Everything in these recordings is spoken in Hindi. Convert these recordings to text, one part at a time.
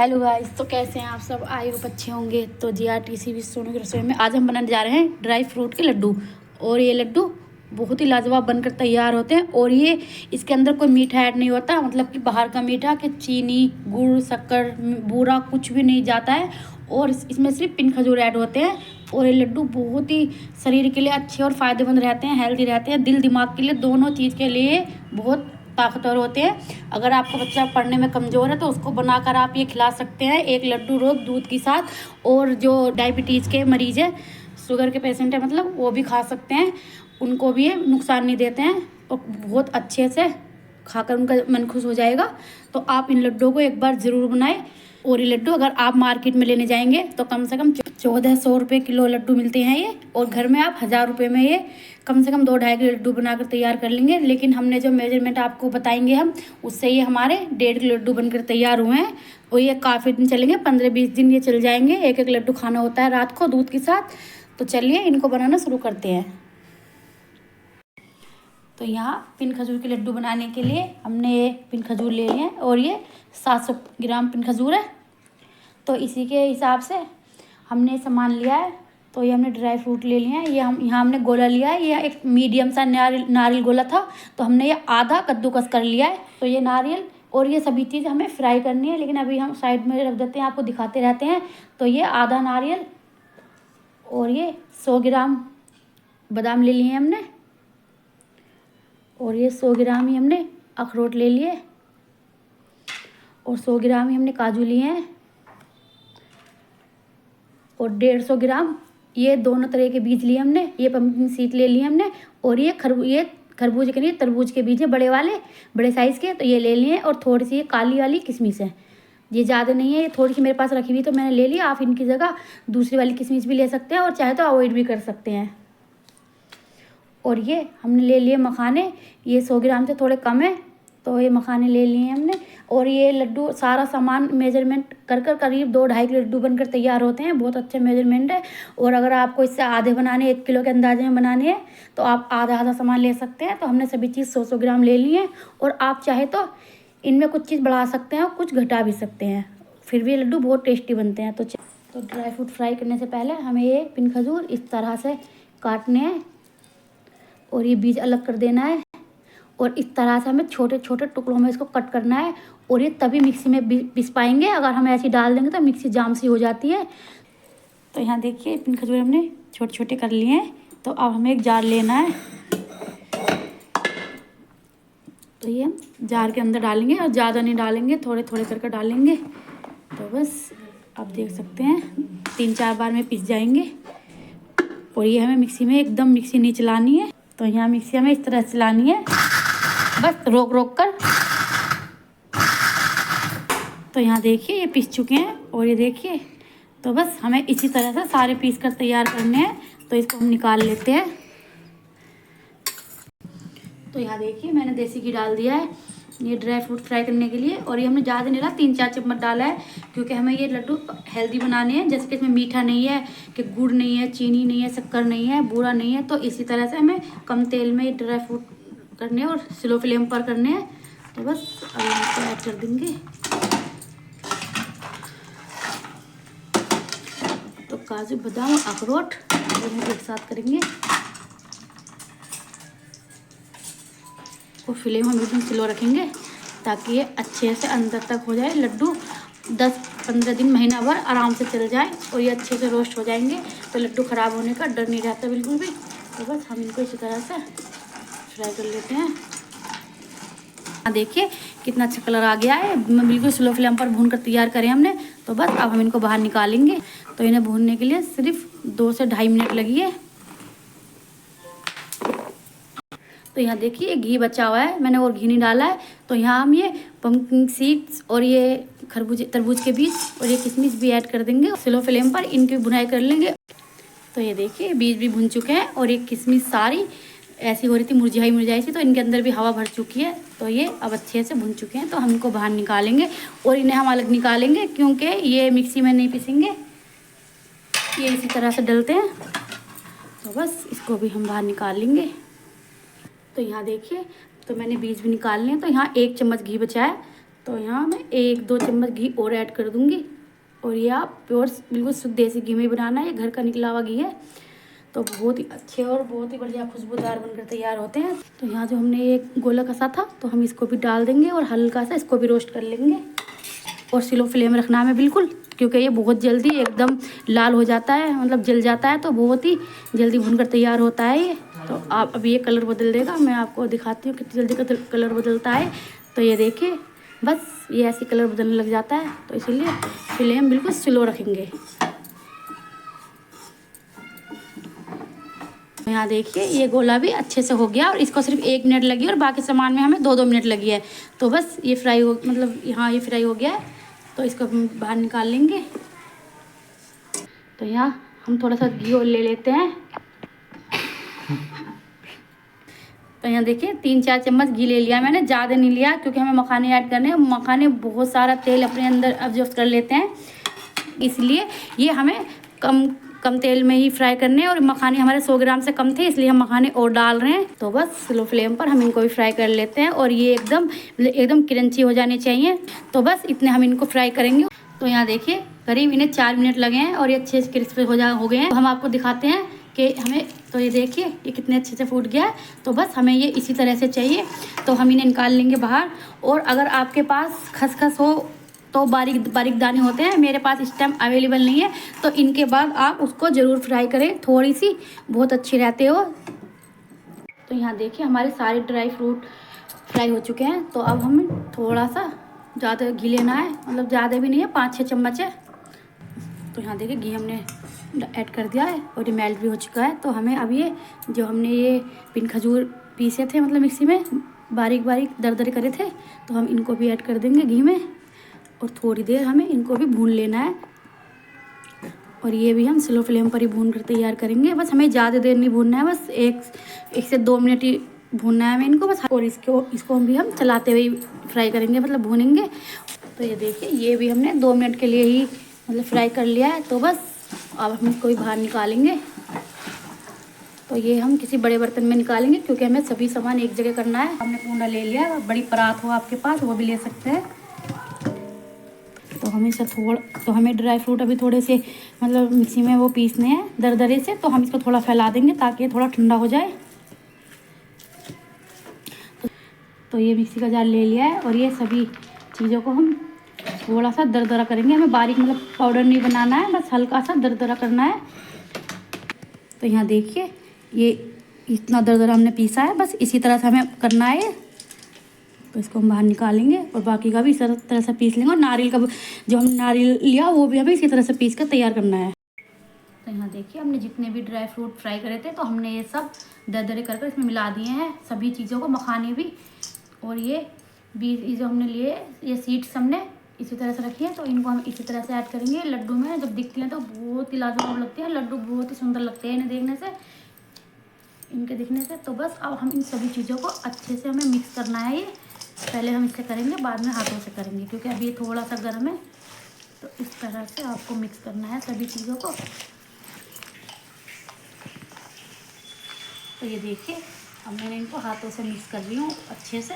हेलो गाइस, तो कैसे हैं आप सब? आई होप अच्छे होंगे। तो जीआरटीसी भी सोनू की रसोई में आज हम बनाने जा रहे हैं ड्राई फ्रूट के लड्डू। और ये लड्डू बहुत ही लाजवाब बनकर तैयार होते हैं। और ये इसके अंदर कोई मीठा ऐड नहीं होता, मतलब कि बाहर का मीठा कि चीनी, गुड़, शक्कर, बूरा कुछ भी नहीं जाता है। और इसमें सिर्फ पिन खजूर ऐड होते हैं। और ये लड्डू बहुत ही शरीर के लिए अच्छे और फ़ायदेमंद रहते हैं, हेल्दी रहते हैं, दिल दिमाग के लिए दोनों चीज़ के लिए बहुत ताकतवर होते हैं। अगर आपका बच्चा पढ़ने में कमज़ोर है तो उसको बनाकर आप ये खिला सकते हैं, एक लड्डू रोज़ दूध के साथ। और जो डायबिटीज़ के मरीज़ है, शुगर के पेशेंट है, मतलब वो भी खा सकते हैं, उनको भी ये नुकसान नहीं देते हैं और बहुत अच्छे से खाकर उनका मन खुश हो जाएगा। तो आप इन लड्डुओं को एक बार ज़रूर बनाएं। और ये लड्डू अगर आप मार्केट में लेने जाएंगे तो कम से कम 1400 रुपये किलो लड्डू मिलते हैं ये। और घर में आप 1000 रुपये में ये कम से कम 2-2.5 किलो लड्डू बनाकर तैयार कर लेंगे। लेकिन हमने जो मेजरमेंट आपको बताएंगे हम, उससे ये हमारे 1.5 किलो लड्डू बनकर तैयार हुए हैं। और ये काफ़ी दिन चलेंगे, 15-20 दिन ये चल जाएंगे। एक एक लड्डू खाना होता है रात को दूध के साथ। तो चलिए इनको बनाना शुरू करते हैं। तो यहाँ पिन खजूर के लड्डू बनाने के लिए हमने ये पिन खजूर ले लिए हैं। और ये 700 ग्राम पिन खजूर है। तो इसी के हिसाब से हमने सामान लिया है। तो ये हमने ड्राई फ्रूट ले लिए हैं। ये यहाँ हमने गोला लिया है। ये एक मीडियम सा नारियल गोला था, तो हमने ये आधा कद्दूकस कर लिया है। तो ये नारियल और ये सभी चीज़ हमें फ्राई करनी है, लेकिन अभी हम साइड में रख देते हैं, आपको दिखाते रहते हैं। तो ये आधा नारियल और ये 100 ग्राम बादाम ले लिए हैं हमने। और ये 100 ग्राम ही हमने अखरोट ले लिए। और 100 ग्राम ही हमने काजू लिए हैं। और 150 ग्राम ये दोनों तरह के बीज लिए हमने। ये पम्पकिन सीड ले लिए हमने। और ये खरबूज के लिए तरबूज के बीज है, बड़े वाले, बड़े साइज़ के, तो ये ले लिए। और थोड़ी सी ये काली वाली किशमिश है, ये ज़्यादा नहीं है, ये थोड़ी सी मेरे पास रखी हुई तो मैंने ले लिया। आप इनकी जगह दूसरी वाली किशमिश भी ले सकते हैं और चाहे तो अवॉइड भी कर सकते हैं। और ये हमने ले लिए मखाने, ये 100 ग्राम से थोड़े कम है, तो ये मखाने ले लिए हमने। और ये लड्डू सारा सामान मेजरमेंट कर करीब 2-2.5 किलो लड्डू बनकर तैयार होते हैं। बहुत अच्छे मेजरमेंट है। और अगर आपको इससे आधे बनाने, 1 किलो के अंदाजे में बनाने हैं, तो आप आधा आधा सामान ले सकते हैं। तो हमने सभी चीज़ 100-100 ग्राम ले ली है। और आप चाहे तो इनमें कुछ चीज़ बढ़ा सकते हैं और कुछ घटा भी सकते हैं, फिर भी ये लड्डू बहुत टेस्टी बनते हैं। तो ड्राई फ्रूट फ्राई करने से पहले हमें ये पिन खजूर इस तरह से काटने हैं और ये बीज अलग कर देना है। और इस तरह से हमें छोटे छोटे टुकड़ों में इसको कट करना है। और ये तभी मिक्सी में पीस पाएंगे, अगर हम ऐसे डाल देंगे तो मिक्सी जाम सी हो जाती है। तो यहाँ देखिए पिन खजूर हमने छोटे छोटे कर लिए हैं। तो अब हमें एक जार लेना है। तो ये हम जार के अंदर डालेंगे और ज़्यादा नहीं डालेंगे, थोड़े थोड़े करके डालेंगे। तो बस आप देख सकते हैं 3-4 बार में पिस जाएंगे। और ये हमें मिक्सी में एकदम मिक्सी नहीं चलानी है। तो यहाँ मिक्सी हमें इस तरह चलानी है, बस रोक रोक कर। तो यहाँ देखिए ये पीस चुके हैं। और ये देखिए, तो बस हमें इसी तरह से सारे पीस कर तैयार करने हैं। तो इसको हम निकाल लेते हैं। तो यहाँ देखिए मैंने देसी घी डाल दिया है ये ड्राई फ्रूट फ्राई करने के लिए। और ये हमने ज़्यादा नहीं डाला, 3-4 चम्मच डाला है, क्योंकि हमें ये लड्डू हेल्दी बनाने हैं। जैसे कि इसमें मीठा नहीं है, कि गुड़ नहीं है, चीनी नहीं है, शक्कर नहीं है, बूरा नहीं है। तो इसी तरह से हमें कम तेल में ड्राई फ्रूट करने हैं और स्लो फ्लेम पर करने हैं। तो बस अब इसको ऐड कर देंगे। तो काजू, बादाम और अखरोट दोनों एक साथ करेंगे। और फ्लेम हम एकदम स्लो रखेंगे ताकि ये अच्छे से अंदर तक हो जाए। लड्डू 10-15 दिन, महीना भर आराम से चल जाए और ये अच्छे से रोस्ट हो जाएंगे। तो लड्डू ख़राब होने का डर नहीं रहता बिल्कुल भी। तो बस हम इनको इसी तरह से फ्राई कर लेते हैं। देखिए कितना अच्छा कलर आ गया है, बिल्कुल स्लो फ्लेम पर भून कर तैयार करें हमने। तो बस अब हम इनको बाहर निकालेंगे। तो इन्हें भूनने के लिए सिर्फ 2 से 2.5 मिनट लगी है। तो यहाँ देखिए घी बचा हुआ है, मैंने और घी नहीं डाला है। तो यहाँ हम ये पम्पकिन सीड्स और ये तरबूज के बीज और ये किशमिश भी ऐड कर देंगे। स्लो फ्लेम पर इनकी बुनाई कर लेंगे। तो ये देखिए बीज भी भुन चुके हैं और ये किशमिश सारी ऐसी हो रही थी मुरझाई सी, तो इनके अंदर भी हवा भर चुकी है। तो ये अब अच्छे से भुन चुके हैं। तो हम इनको बाहर निकालेंगे और इन्हें हम अलग निकालेंगे, क्योंकि ये मिक्सी में नहीं पीसेंगे, ये इसी तरह से डलते हैं। तो बस इसको भी हम बाहर निकाल लेंगे। तो यहाँ देखिए, तो मैंने बीज भी निकाल लिए। तो यहाँ 1 चम्मच घी बचा है, तो यहाँ मैं 1-2 चम्मच घी और ऐड कर दूँगी। और ये आप प्योर बिल्कुल शुद्ध देसी घी में बनाना है, ये घर का निकला हुआ घी है। तो बहुत ही अच्छे और बहुत ही बढ़िया खुशबूदार बनकर तैयार होते हैं। तो यहाँ जो हमने ये गोला कसा था तो हम इसको भी डाल देंगे और हल्का सा इसको भी रोस्ट कर लेंगे। और स्लो फ्लेम रखना है बिल्कुल, क्योंकि ये बहुत जल्दी एकदम लाल हो जाता है, मतलब जल जाता है, तो बहुत ही जल्दी भुनकर तैयार होता है ये। तो आप अभी ये कलर बदल देगा, मैं आपको दिखाती हूँ कितनी जल्दी कलर बदलता है। तो ये देखिए बस ये ऐसे कलर बदलने लग जाता है, तो इसीलिए फ्लेम बिल्कुल स्लो रखेंगे। यहाँ देखिए ये गोला भी अच्छे से हो गया और इसको सिर्फ 1 मिनट लगी और बाकी सामान में हमें 2-2 मिनट लगी है। तो बस ये फ्राई हो, मतलब यहाँ ये फ्राई हो गया है, तो इसको हम बाहर निकाल लेंगे। तो यहाँ हम थोड़ा सा घी और ले लेते हैं। तो यहाँ देखिए 3-4 चम्मच घी ले लिया मैंने, ज़्यादा नहीं लिया क्योंकि हमें मखाने ऐड करने हैं। मखाने बहुत सारा तेल अपने अंदर एब्जॉर्ब कर लेते हैं, इसलिए ये हमें कम तेल में ही फ्राई करने हैं। और मखाने हमारे 100 ग्राम से कम थे, इसलिए हम मखाने और डाल रहे हैं। तो बस स्लो फ्लेम पर हम इनको भी फ्राई कर लेते हैं और ये एकदम क्रंची हो जाने चाहिए। तो बस इतने हम इनको फ्राई करेंगे। तो यहाँ देखिए करीब इन्हें 4 मिनट लगे हैं और ये अच्छे से क्रिस्पी हो गए हैं। तो हम आपको दिखाते हैं कि हमें, तो ये देखिए ये कितने अच्छे से फूट गया है। तो बस हमें ये इसी तरह से चाहिए, तो हम इन्हें निकाल लेंगे बाहर। और अगर आपके पास खसखस हो तो बारीक बारीक दाने होते हैं, मेरे पास इस टाइम अवेलेबल नहीं है, तो इनके बाद आप उसको ज़रूर फ्राई करें, थोड़ी सी बहुत अच्छी रहते हो। तो यहाँ देखिए हमारे सारे ड्राई फ्रूट फ्राई हो चुके हैं। तो अब हमें थोड़ा सा ज़्यादा घी लेना है, मतलब ज़्यादा भी नहीं है, 5-6 चम्मच है। तो यहाँ देखिए घी हमने ऐड कर दिया है और ये मेल्ट भी हो चुका है। तो हमें अब ये जो हमने ये पिन खजूर पीसे थे, मतलब मिक्सी में बारीक बारीक दरदरे करे थे, तो हम इनको भी ऐड कर देंगे घी में और थोड़ी देर हमें इनको भी भून लेना है। और ये भी हम स्लो फ्लेम पर ही भून कर तैयार करेंगे। बस हमें ज़्यादा देर नहीं भूनना है, बस 1 से 2 मिनट ही भूनना है हमें इनको बस। और इसको भी हम चलाते हुए फ्राई करेंगे, मतलब भूनेंगे। तो ये देखिए ये भी हमने 2 मिनट के लिए ही मतलब फ्राई कर लिया है। तो बस अब हम इसको भी बाहर निकालेंगे। तो ये हम किसी बड़े बर्तन में निकालेंगे क्योंकि हमें सभी सामान एक जगह करना है। हमने पूना ले लिया, बड़ी परात हो आपके पास वो भी ले सकते हैं। तो हमें इसे तो हमें ड्राई फ्रूट अभी थोड़े से मतलब मिक्सी में वो पीसने हैं दरदरे से, तो हम इसको थोड़ा फैला देंगे ताकि ये थोड़ा ठंडा हो जाए। तो ये मिक्सी का जार ले लिया है और ये सभी चीज़ों को हम थोड़ा सा दरदरा करेंगे। हमें बारीक मतलब पाउडर नहीं बनाना है, बस हल्का सा दरदरा करना है। तो यहाँ देखिए ये इतना दरदरा हमने पीसा है, बस इसी तरह से हमें करना है। तो इसको हम बाहर निकालेंगे और बाकी का भी इसी तरह से पीस लेंगे। और नारियल का जो हम नारियल लिया वो भी हमें इसी तरह से पीस कर तैयार करना है। तो यहाँ देखिए हमने जितने भी ड्राई फ्रूट फ्राई करे थे तो हमने ये सब दरदरे कर इसमें मिला दिए हैं, सभी चीज़ों को, मखाने भी। और ये जो हमने लिए ये सीड्स हमने इसी तरह से रखी है, तो इनको हम इसी तरह से ऐड करेंगे। लड्डू में जब दिखती हैं तो बहुत ही लाजवाब लगती है, लड्डू बहुत ही सुंदर लगते हैं इन्हें देखने से, इनके दिखने से। तो बस अब हम इन सभी चीज़ों को अच्छे से हमें मिक्स करना है। ये पहले हम इससे करेंगे, बाद में हाथों से करेंगे क्योंकि अभी ये थोड़ा सा गर्म है। तो इस तरह से आपको मिक्स करना है सभी चीज़ों को। तो ये देखिए अब मैंने इनको हाथों से मिक्स कर रही हूँ अच्छे से,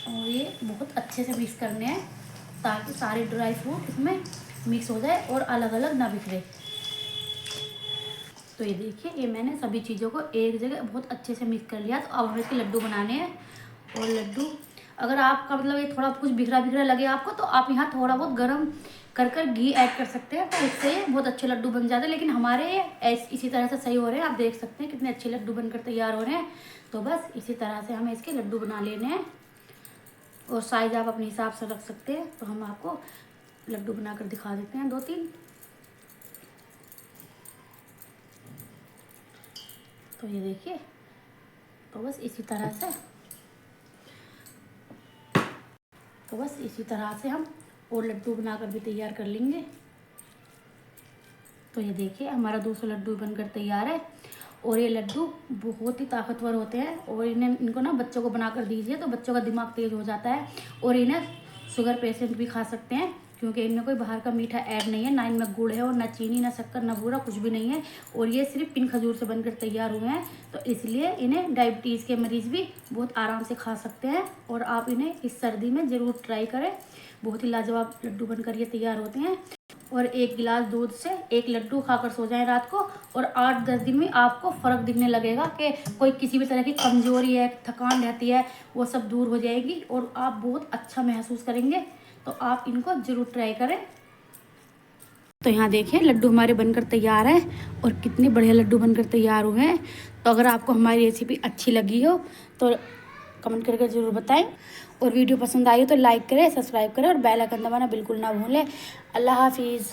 और ये बहुत अच्छे से मिक्स करने हैं ताकि सारे ड्राई फ्रूट इसमें मिक्स हो जाए और अलग अलग ना बिखरे। तो ये देखिए ये मैंने सभी चीज़ों को एक जगह बहुत अच्छे से मिक्स कर लिया। तो अब हमें इसके लड्डू बनाने हैं। और लड्डू अगर आपका मतलब ये थोड़ा कुछ बिखरा बिखरा लगे आपको, तो आप यहाँ थोड़ा बहुत गर्म कर घी ऐड कर सकते हैं, तो इससे बहुत अच्छे लड्डू बन जाते हैं। लेकिन हमारे इसी तरह से सही हो रहे हैं, आप देख सकते हैं कितने अच्छे लड्डू बनकर तैयार हो रहे हैं। तो बस इसी तरह से हमें इसके लड्डू बना लेने हैं और साइज़ आप अपने हिसाब से रख सकते हैं। तो हम आपको लड्डू बनाकर दिखा देते हैं 2-3। तो ये देखिए, तो बस इसी तरह से हम और लड्डू बनाकर भी तैयार कर लेंगे। तो ये देखिए हमारा 200 लड्डू बनकर तैयार है। और ये लड्डू बहुत ही ताकतवर होते हैं और इनको ना बच्चों को बनाकर दीजिए तो बच्चों का दिमाग तेज हो जाता है। और इन्हें शुगर पेशेंट भी खा सकते हैं। क्योंकि इनमें कोई बाहर का मीठा ऐड नहीं है, ना इनमें गुड़ है और ना चीनी, ना शक्कर, ना बूरा, कुछ भी नहीं है। और ये सिर्फ पिन खजूर से बनकर तैयार हुए हैं, तो इसलिए इन्हें डायबिटीज़ के मरीज़ भी बहुत आराम से खा सकते हैं। और आप इन्हें इस सर्दी में ज़रूर ट्राई करें। बहुत ही लाजवाब लड्डू बनकर ये तैयार होते हैं। और 1 गिलास दूध से 1 लड्डू खाकर सो जाएं रात को, और 8-10 दिन में आपको फ़र्क दिखने लगेगा कि कोई किसी भी तरह की कमज़ोरी है, थकान रहती है, वो सब दूर हो जाएगी और आप बहुत अच्छा महसूस करेंगे। तो आप इनको ज़रूर ट्राई करें। तो यहाँ देखिए लड्डू हमारे बनकर तैयार है और कितने बढ़िया लड्डू बनकर तैयार हुए हैं। तो अगर आपको हमारी रेसिपी अच्छी लगी हो तो कमेंट करके ज़रूर बताएं, और वीडियो पसंद आई हो तो लाइक करें, सब्सक्राइब करें और बेल आइकन दबाना बिल्कुल ना भूलें। अल्लाह हाफिज़।